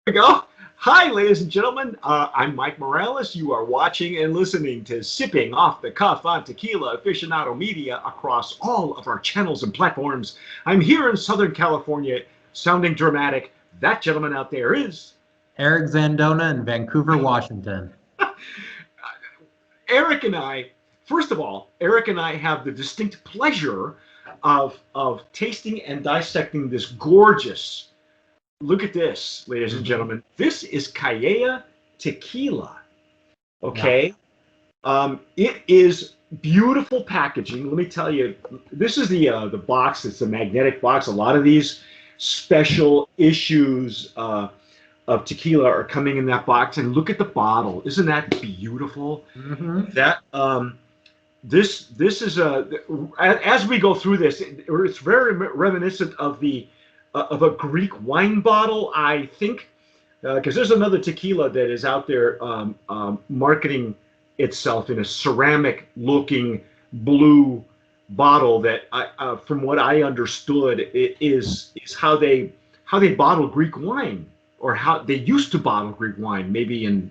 we go. Hi, ladies and gentlemen. I'm Mike Morales. You are watching and listening to Sipping Off the Cuff on Tequila Aficionado Media across all of our channels and platforms. I'm here in Southern California, sounding dramatic. That gentleman out there is Eric Zandona in Vancouver, Washington. Eric and I. First of all, Eric and I have the distinct pleasure of tasting and dissecting this gorgeous. Look at this, ladies and gentlemen. This is Cayeya Tequila. Okay. It is beautiful packaging. Let me tell you, this is the box. It's a magnetic box. A lot of these special issues of tequila are coming in that box. And look at the bottle. Isn't that beautiful? That this is as we go through this, it's very reminiscent of a Greek wine bottle, I think, because there's another tequila that is out there marketing itself in a ceramic-looking blue bottle that, from what I understood, is how they bottle Greek wine, or how they used to bottle Greek wine, maybe in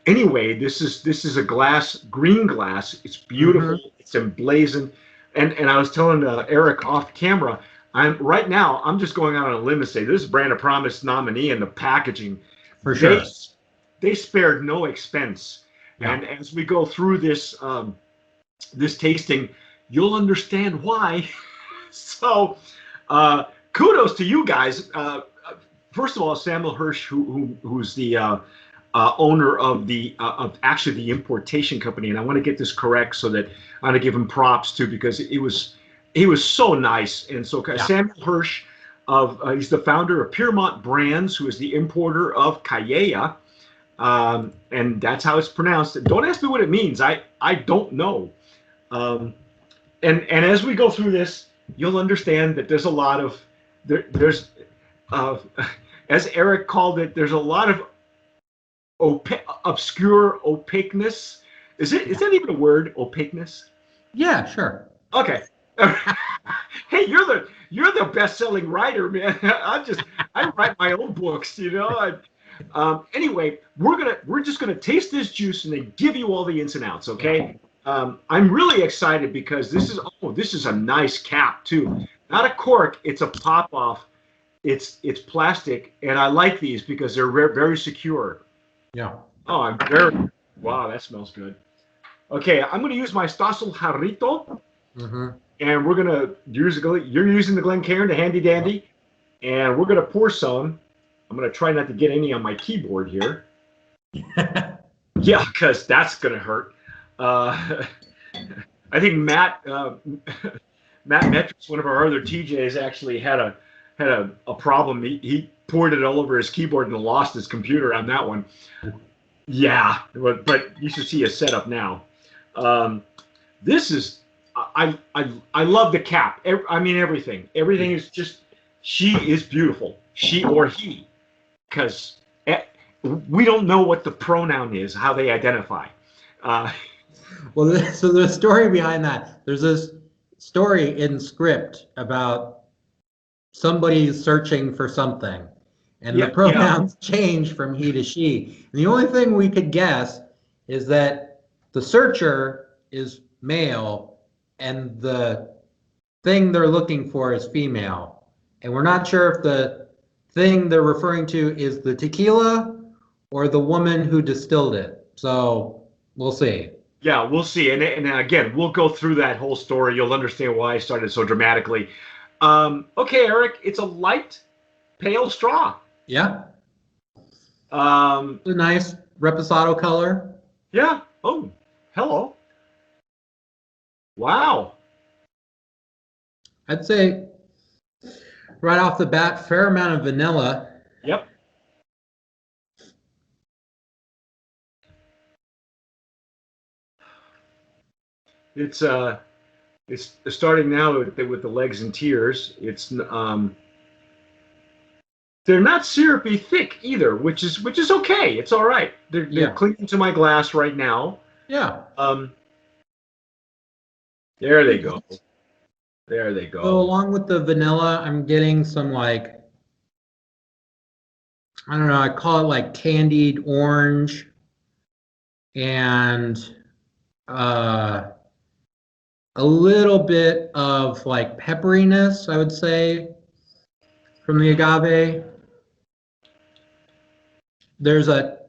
Anyway, this is a green glass. It's beautiful. It's emblazoned, and I was telling Eric off camera. Right now, I'm just going out on a limb and say this is Brand of Promise nominee in the packaging. For sure. They spared no expense. Yeah. And as we go through this this tasting, you'll understand why. So, kudos to you guys. First of all, Samuel Hirsch, who's the owner of actually the importation company, and I want to get this correct so that I want to give him props too, because he was so nice. And so Samuel Hirsch, he's the founder of Piermont Brands, who is the importer of Cayeya, and that's how it's pronounced. Don't ask me what it means. I don't know. And as we go through this, you'll understand that there's a lot of there's as Eric called it, there's a lot of obscure opaqueness. Is that even a word? Opaqueness? Yeah, sure. Okay. Hey, you're the best-selling writer, man. I write my own books, Anyway, we're just gonna taste this juice and then give you all the ins and outs, okay? I'm really excited because this is a nice cap too. Not a cork, it's a pop-off. It's plastic, and I like these because they're very secure. Yeah. Oh, wow, that smells good. Okay, I'm gonna use my Stossel Jarrito. And we're gonna you're using the Glencairn, the handy dandy, and we're gonna pour some. I'm gonna try not to get any on my keyboard here. Yeah, because that's gonna hurt. I think Matt Metrics, one of our other TJs, actually had a problem. He poured it all over his keyboard and lost his computer on that one. Yeah, but you should see his setup now. This is. I love the cap. I mean everything. Everything is just. She is beautiful. She or he, because we don't know what the pronoun is, how they identify. Well, so the story behind that. There's this story in script about somebody searching for something, and the pronouns change from he to she. And the only thing we could guess is that the searcher is male and the thing they're looking for is female. And we're not sure if the thing they're referring to is the tequila or the woman who distilled it. So we'll see. Yeah, we'll see. And again, we'll go through that whole story. You'll understand why I started so dramatically. Okay, Eric, it's a light, pale straw. Yeah. A nice Reposado color. Yeah. Oh, hello. Wow. I'd say right off the bat, fair amount of vanilla. Yep. It's starting now with the legs and tears. It's they're not syrupy thick either, which is okay. It's all right. They're clinging to my glass right now. Yeah. There they go. There they go. So along with the vanilla, I'm getting some like I don't know, I call it like candied orange and uh, a little bit of like pepperiness, I would say, from the agave. There's a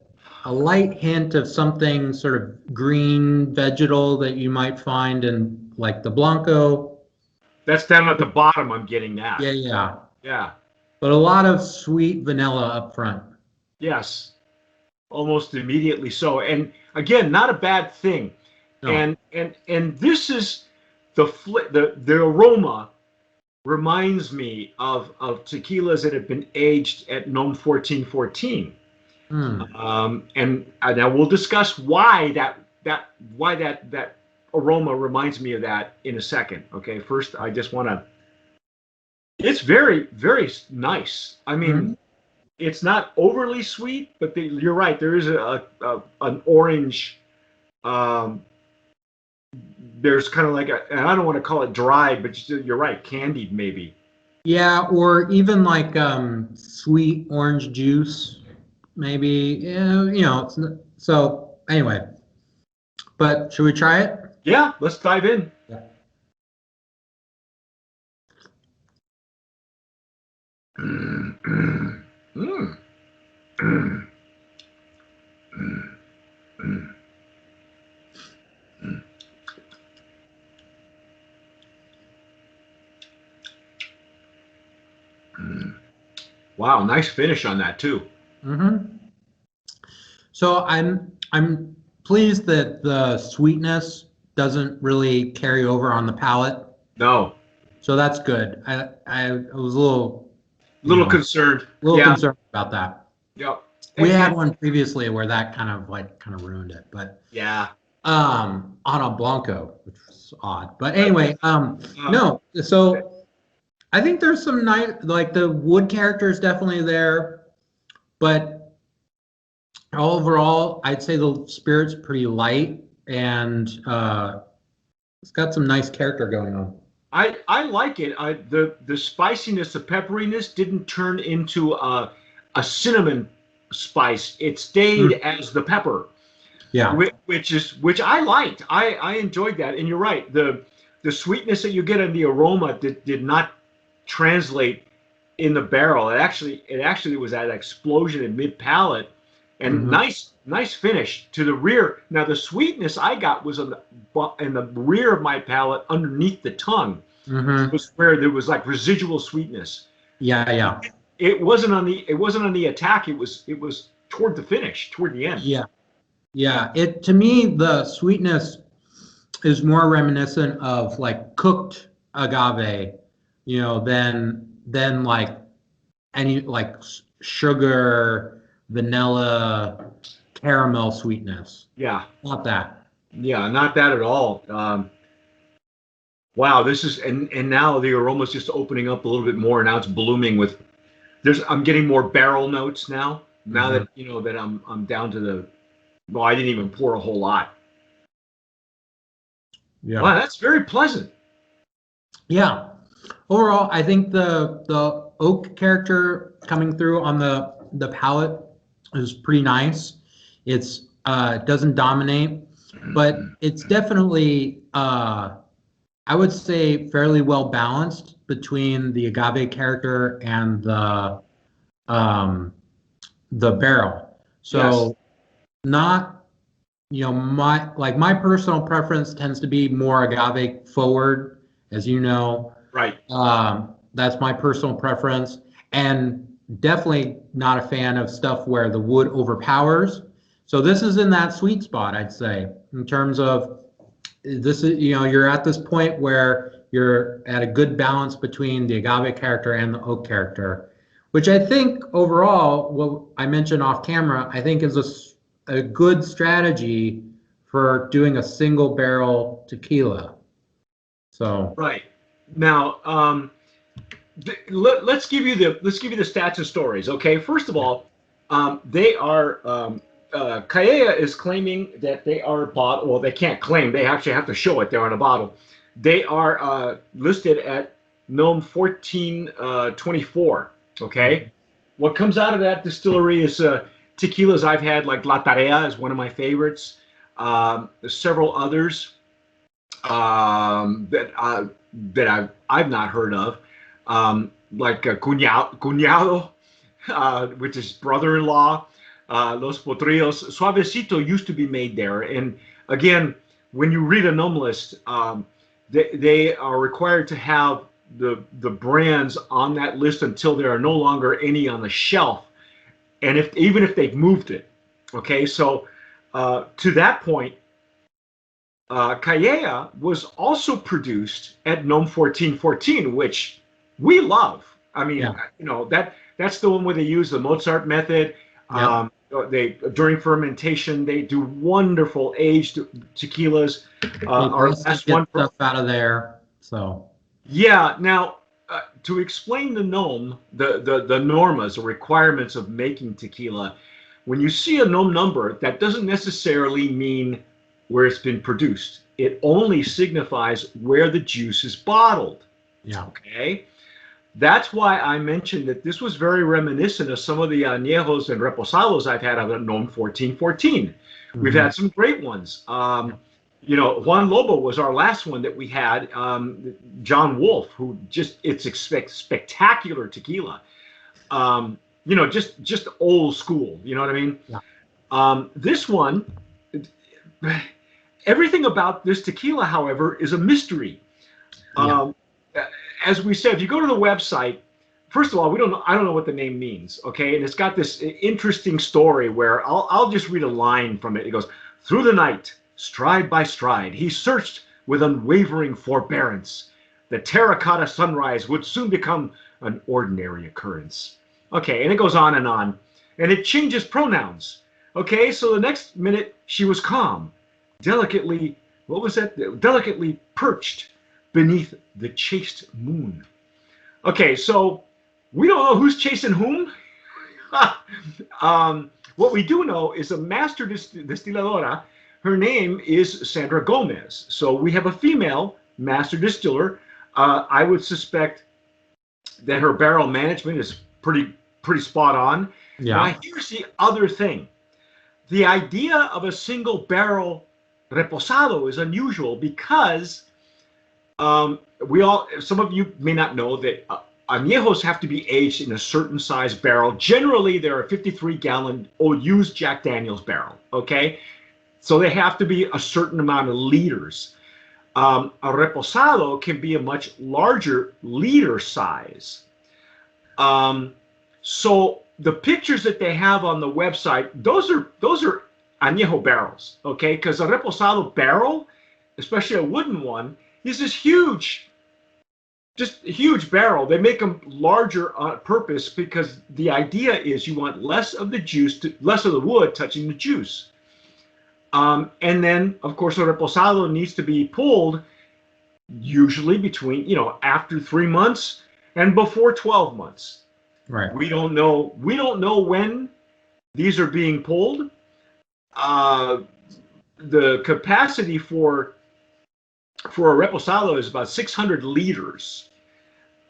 light hint of something sort of green vegetal that you might find in like the Blanco. That's down at the bottom. I'm getting that. Yeah, yeah. Yeah. But a lot of sweet vanilla up front. Yes. Almost immediately so. And again, not a bad thing. No. And this is the aroma reminds me of tequilas that have been aged at NOM 1414. And now we'll discuss why that aroma reminds me of that in a second. Okay, first I just want to. It's very very nice. I mean, it's not overly sweet, but you're right. There is an orange. There's kind of like and I don't want to call it dry, but you're right, candied maybe. Yeah, or even like sweet orange juice, maybe. Yeah, you know. So anyway, but should we try it? Yeah, let's dive in. Yeah. Wow, nice finish on that too. So I'm pleased that the sweetness doesn't really carry over on the palate. No. So that's good. I was a little concerned. concerned about that. Yep. We had one previously where that kind of ruined it, but yeah. On a Blanco, which was odd. But anyway, no. So I think there's some nice, like the wood character is definitely there, but overall, I'd say the spirit's pretty light and it's got some nice character going on. I like it. The spiciness, the pepperiness didn't turn into a cinnamon spice. It stayed as the pepper. Yeah. Which I liked. I enjoyed that. And you're right. The sweetness that you get in the aroma did not translate in the barrel. It actually was that explosion in mid palate and nice finish to the rear. Now the sweetness I got was in the rear of my palate underneath the tongue. Was where there was like residual sweetness. Yeah, yeah. It wasn't on the attack. It was toward the finish, toward the end. Yeah. Yeah, to me the sweetness is more reminiscent of like cooked agave, you know, than like any like sugar, vanilla, caramel sweetness. Yeah, not that. Yeah, not that at all. Wow, this is and now the aroma's just opening up a little bit more. Now it's blooming with. I'm getting more barrel notes now. Now that that I'm down to the. Well, I didn't even pour a whole lot. Yeah. Wow, that's very pleasant. Yeah. Overall, I think the oak character coming through on the palate is pretty nice. It's doesn't dominate, but it's definitely I would say fairly well balanced between the agave character and the barrel. So not, my personal preference tends to be more agave forward, as you know. Right. That's my personal preference, and definitely not a fan of stuff where the wood overpowers. So this is in that sweet spot, I'd say, in terms of this is, you're at this point where you're at a good balance between the agave character and the oak character, which I think overall, what I mentioned off camera, I think is a good strategy for doing a single barrel tequila. So right now, let's give you the stats and stories. Okay, first of all, they are Cayeya is claiming that they are bottle. Well, they can't claim; they actually have to show it. They're on a bottle. They are listed at NOM 1424. Okay, what comes out of that distillery is tequilas I've had, like La Tarea is one of my favorites. There's several others that I've not heard of, like Cuñado, which is brother-in-law. Los Potrillos. Suavecito used to be made there. And again, when you read a gnome list, they are required to have the brands on that list until there are no longer any on the shelf. And even if they've moved it. Okay, so to that point, Cayeya was also produced at Gnome 1414, which we love. I mean, that's the one where they use the Mozart method. Yeah. They during fermentation they do wonderful aged tequilas. Our last one stuff out of there. So yeah. Now to explain the gnome, the normas, the requirements of making tequila. When you see a gnome number, that doesn't necessarily mean where it's been produced. It only signifies where the juice is bottled. Yeah. Okay. That's why I mentioned that this was very reminiscent of some of the añejos and reposados I've had out of Gnome 1414. We've had some great ones. Juan Lobo was our last one that we had. John Wolfe, who it's spectacular tequila. Just old school. You know what I mean? Yeah. This one, everything about this tequila, however, is a mystery. As we said, if you go to the website, first of all, I don't know what the name means, okay? And it's got this interesting story where I'll just read a line from it. It goes, "Through the night, stride by stride, he searched with unwavering forbearance. The terracotta sunrise would soon become an ordinary occurrence." Okay, and it goes on. And it changes pronouns. Okay, so the next minute, she was calm, delicately perched beneath the chaste moon. Okay, so we don't know who's chasing whom. What we do know is a master destiladora. Her name is Sandra Gomez. So we have a female master distiller. I would suspect that her barrel management is pretty spot on. Yeah. Now here's the other thing. The idea of a single barrel reposado is unusual because some of you may not know that añejos have to be aged in a certain size barrel. Generally, they're a 53-gallon used Jack Daniel's barrel, okay? So they have to be a certain amount of liters. A reposado can be a much larger liter size. So the pictures that they have on the website, those are añejo barrels, okay? Because a reposado barrel, especially a wooden one, is this huge, just a huge barrel. They make them larger on purpose because the idea is you want less of the wood touching the juice. And then, of course, a reposado needs to be pulled usually between, after 3 months and before 12 months. Right. We don't know when these are being pulled. The capacity for a reposado is about 600 liters.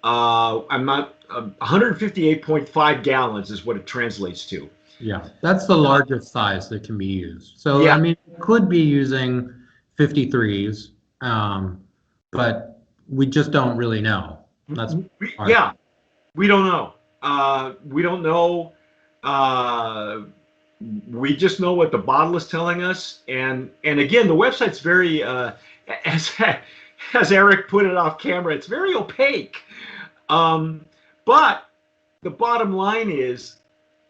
158.5 gallons is what it translates to. Yeah, that's the largest size that can be used. So, yeah. I mean, it could be using 53s, but we just don't really know. We don't know. We just know what the bottle is telling us. And again, the website's very, as Eric put it off camera, it's very opaque. But the bottom line is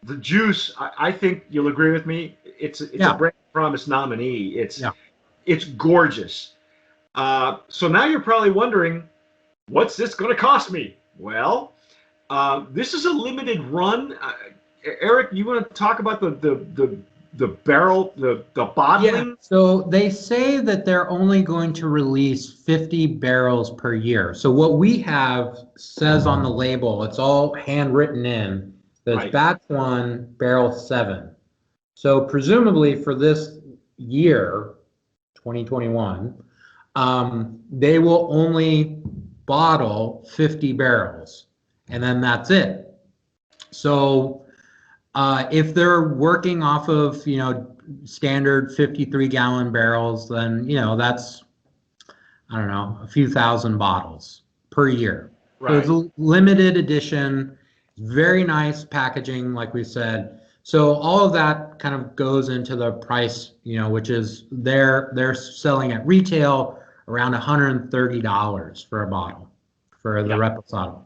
the juice. I think you'll agree with me. It's a brand promise nominee. It's gorgeous. So now you're probably wondering, what's this going to cost me? Well, this is a limited run. Eric, you want to talk about the barrel, the bottling? Yeah. So they say that they're only going to release 50 barrels per year. So what we have says on the label, it's all handwritten in, that it's batch 1, barrel 7. So presumably for this year, 2021, they will only bottle 50 barrels, and then that's it. So if they're working off of, standard 53-gallon barrels, then, that's, I don't know, a few thousand bottles per year. So it's Right. a limited edition, very nice packaging, like we said. So all of that kind of goes into the price, which is they're selling at retail around $130 for a bottle for the Yeah. Reposado.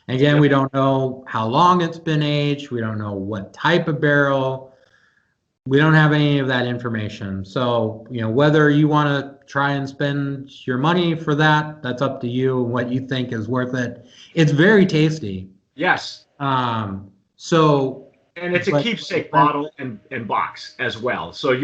Again, Yep. we don't know how long it's been aged. We don't know what type of barrel. We don't have any of that information. So, whether you want to try and spend your money for that, that's up to you and what you think is worth it. It's very tasty. Yes. So, And it's a but keepsake bottle and box as well. So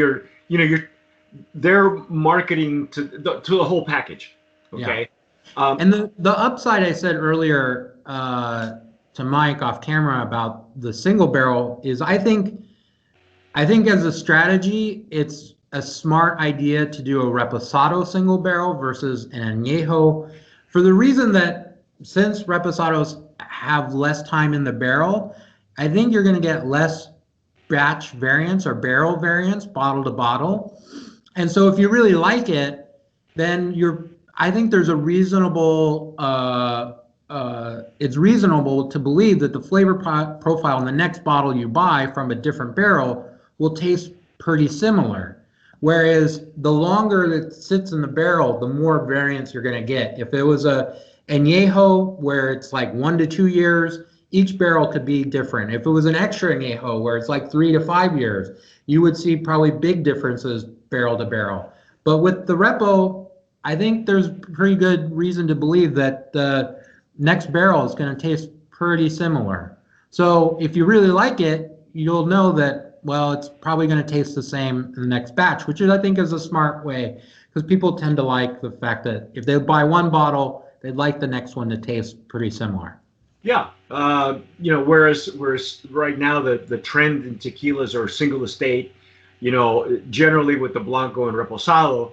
they're marketing to the whole package. Okay. Yeah. And the upside I said earlier to Mike off camera about the single barrel is I think as a strategy, it's a smart idea to do a Reposado single barrel versus an Añejo for the reason that since Reposados have less time in the barrel, I think you're going to get less batch variants or barrel variants bottle to bottle. And so if you really like it, then I think there's a reasonable, it's reasonable to believe that the flavor profile in the next bottle you buy from a different barrel will taste pretty similar. Whereas the longer it sits in the barrel, the more variants you're going to get. If it was a añejo where it's like 1 to 2 years, each barrel could be different. If it was an extra añejo where it's like 3 to 5 years, you would see probably big differences barrel to barrel. But with the Repo, I think there's pretty good reason to believe that the next barrel is going to taste pretty similar. So if you really like it, you'll know that, well, it's probably going to taste the same in the next batch, which I think is a smart way because people tend to like the fact that if they buy one bottle, they'd like the next one to taste pretty similar. Yeah. Whereas right now the trend in tequilas are single estate, generally with the Blanco and Reposado.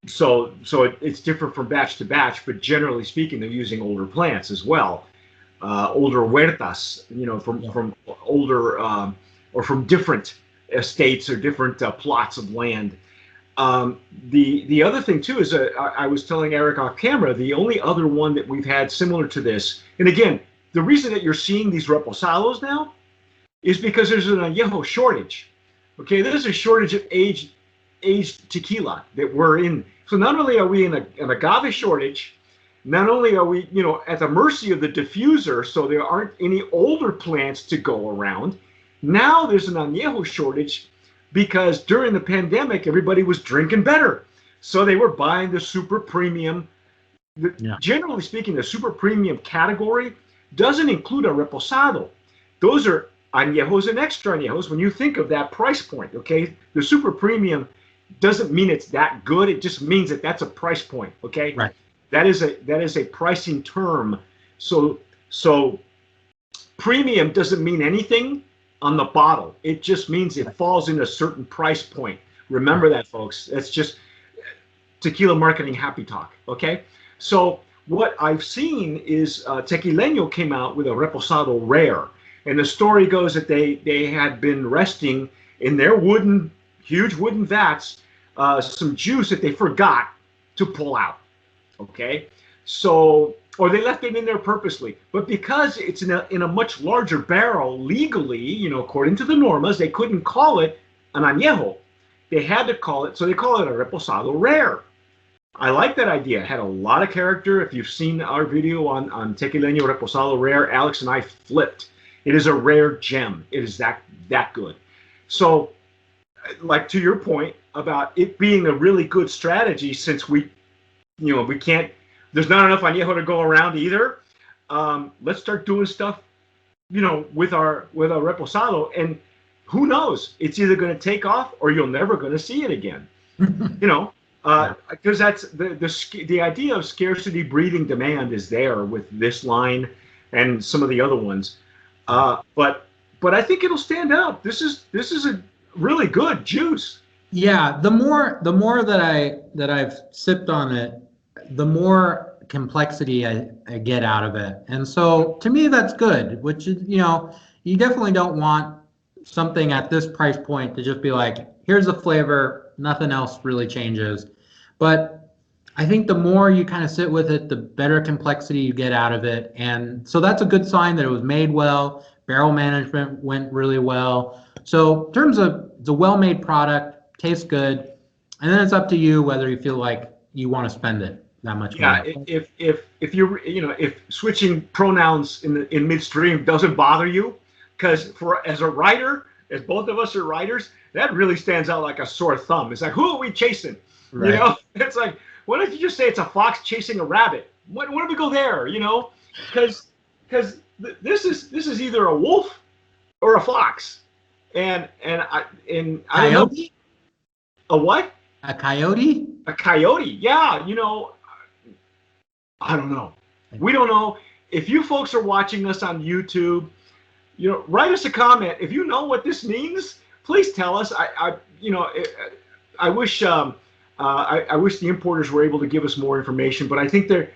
So it's different from batch to batch, but generally speaking, they're using older plants as well, older huertas, from older or from different estates or different plots of land. The other thing too is I was telling Eric off camera, the only other one that we've had similar to this, and again, the reason that you're seeing these reposados now is because there's an añejo shortage. Okay, there's a shortage of aged tequila that we're in. So not only are we in an agave shortage, not only are we, at the mercy of the diffuser, so there aren't any older plants to go around. Now there's an añejo shortage because during the pandemic, everybody was drinking better. So they were buying the super premium. Generally speaking, the super premium category doesn't include a reposado. Those are añejos and extra añejos when you think of that price point, okay? The super premium doesn't mean it's that good. It just means that that's a price point, okay? Right. That is a pricing term. So premium doesn't mean anything on the bottle. It just means it falls in a certain price point. Remember that, folks. That's just tequila marketing happy talk, okay? So what I've seen is Tequileño came out with a Reposado Rare. And the story goes that they had been resting in their huge wooden vats, some juice that they forgot to pull out, okay? So, or they left it in there purposely. But because it's in a much larger barrel, legally, according to the normas, they couldn't call it an añejo. They had to call it, so they call it a Reposado Rare. I like that idea. It had a lot of character. If you've seen our video on Tequileño Reposado Rare, Alex and I flipped. It is a rare gem. It is that good. So, like to your point about it being a really good strategy, since we can't, there's not enough añejo to go around either. Let's start doing stuff, with our reposado, and who knows? It's either going to take off or you're never going to see it again. Because that's the idea of scarcity breeding demand is there with this line and some of the other ones. But I think it'll stand out. This is a really good juice. Yeah, the more that I've sipped on it, the more complexity I get out of it. And so to me, that's good, which is, you definitely don't want something at this price point to just be like, here's the flavor, nothing else really changes. But I think the more you kind of sit with it, the better complexity you get out of it. And so that's a good sign that it was made well. Barrel management went really well. So in terms of it's a well-made product, tastes good, and then it's up to you whether you feel like you want to spend it that much money. If you're if switching pronouns in midstream doesn't bother you, because as a writer, as both of us are writers, that really stands out like a sore thumb. It's like, who are we chasing? Right. It's like, why don't you just say it's a fox chasing a rabbit? Why do we go there? Because this is either a wolf or a fox, and I don't know. Coyote? A what? A coyote? A coyote? Yeah, I don't know. We don't know. If you folks are watching us on YouTube, write us a comment. If you know what this means, please tell us. I wish I wish the importers were able to give us more information, but I think they're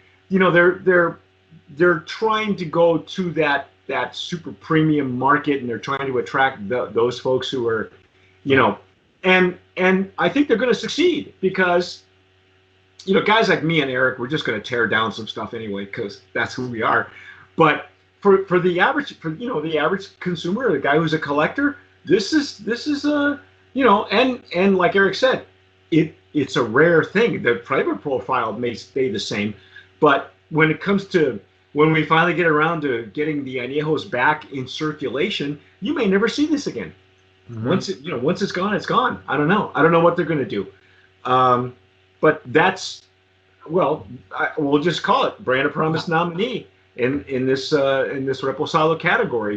trying to go to that super premium market, and they're trying to attract those folks who are, and I think they're going to succeed because, guys like me and Eric, we're just going to tear down some stuff anyway because that's who we are. But for the average consumer, the guy who's a collector, this is a and like Eric said, it's a rare thing. The flavor profile may stay the same, but when we finally get around to getting the añejos back in circulation, you may never see this again. Mm-hmm. Once it's gone, it's gone. I don't know what they're going to do. But that's, we'll just call it brand of promise nominee in this Reposado category,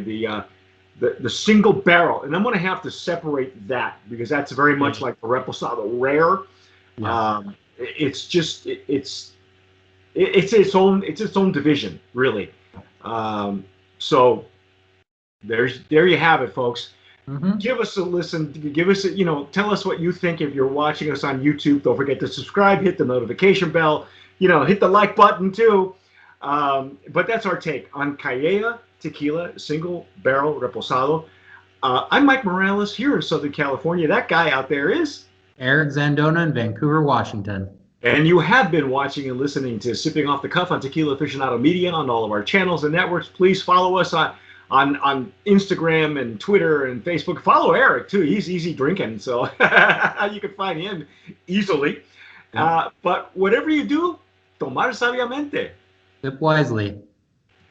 the single barrel. And I'm going to have to separate that because that's very much like the Reposado rare. Yeah. It's just it's its own division, really. So there you have it, folks. Mm-hmm. Give us a listen. Give us tell us what you think if you're watching us on YouTube. Don't forget to subscribe, hit the notification bell, hit the like button too. But that's our take on Cayeya Tequila Single Barrel Reposado. I'm Mike Morales here in Southern California. That guy out there is Eric Zandona in Vancouver, Washington. And you have been watching and listening to Sipping Off the Cuff on Tequila Aficionado Media on all of our channels and networks. Please follow us on Instagram and Twitter and Facebook. Follow Eric too. He's easy drinking, so you can find him easily. But whatever you do, tomar sabiamente. Sip wisely.